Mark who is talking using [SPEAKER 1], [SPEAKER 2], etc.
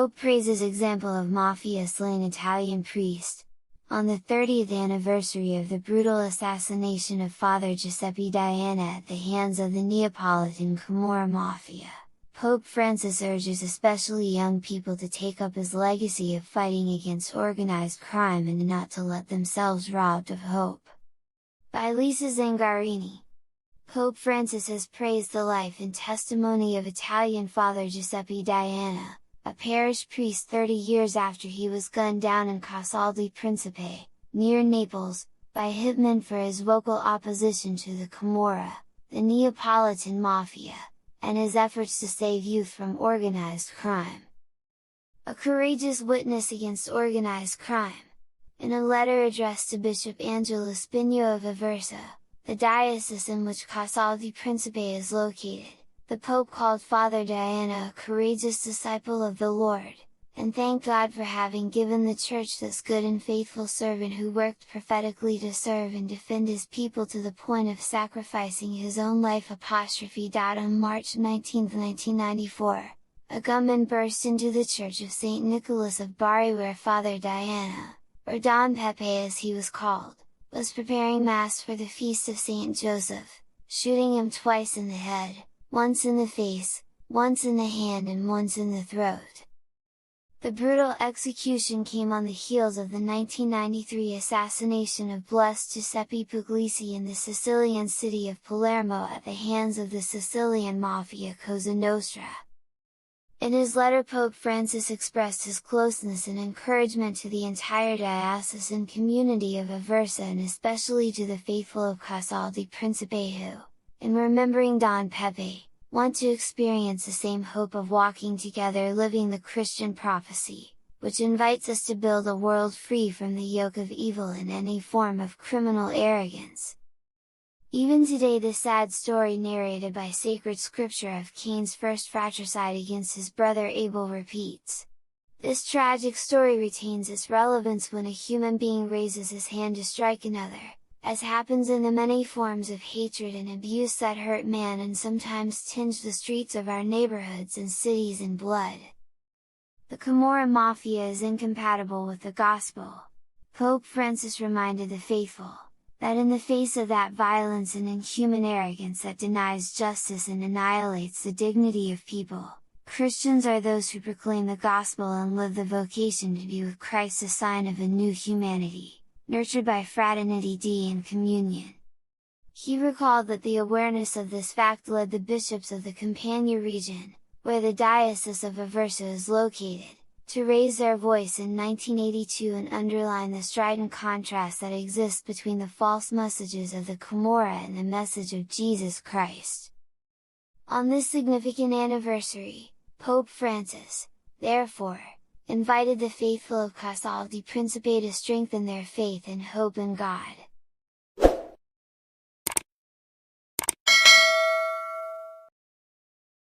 [SPEAKER 1] Pope praises example of mafia slain Italian priest. On the 30th anniversary of the brutal assassination of Father Giuseppe Diana at the hands of the Neapolitan Camorra Mafia, Pope Francis urges especially young people to take up his legacy of fighting against organized crime and not to let themselves robbed of hope. By Lisa Zangarini. Pope Francis has praised the life and testimony of Italian Father Giuseppe Diana, a parish priest 30 years after he was gunned down in Casal di Principe, near Naples, by hitmen for his vocal opposition to the Camorra, the Neapolitan Mafia, and his efforts to save youth from organized crime. A courageous witness against organized crime. In a letter addressed to Bishop Angelo Spigno of Aversa, the diocese in which Casal di Principe is located, the Pope called Father Diana a courageous disciple of the Lord, and thanked God for having given the Church this good and faithful servant who worked prophetically to serve and defend his people to the point of sacrificing his own life. On March 19, 1994, a gunman burst into the Church of St. Nicholas of Bari where Father Diana, or Don Pepe as he was called, was preparing Mass for the feast of Saint Joseph, shooting him twice in the head, once in the face, once in the hand and once in the throat. The brutal execution came on the heels of the 1993 assassination of Blessed Giuseppe Puglisi in the Sicilian city of Palermo at the hands of the Sicilian Mafia Cosa Nostra. In his letter, Pope Francis expressed his closeness and encouragement to the entire diocesan community of Aversa and especially to the faithful of Casal di Principe who, in remembering Don Pepe, want to experience the same hope of walking together living the Christian prophecy, which invites us to build a world free from the yoke of evil and any form of criminal arrogance. Even today the sad story narrated by sacred scripture of Cain's first fratricide against his brother Abel repeats. This tragic story retains its relevance when a human being raises his hand to strike another, as happens in the many forms of hatred and abuse that hurt man and sometimes tinge the streets of our neighborhoods and cities in blood. The Camorra Mafia is incompatible with the Gospel. Pope Francis reminded the faithful, that in the face of that violence and inhuman arrogance that denies justice and annihilates the dignity of people, Christians are those who proclaim the Gospel and live the vocation to be with Christ, a sign of a new humanity, nurtured by fraternity and communion. He recalled that the awareness of this fact led the bishops of the Campania region, where the Diocese of Aversa is located, to raise their voice in 1982 and underline the strident contrast that exists between the false messages of the Camorra and the message of Jesus Christ. On this significant anniversary, Pope Francis, therefore, invited the faithful of Casal di Principe to strengthen their faith and hope in God.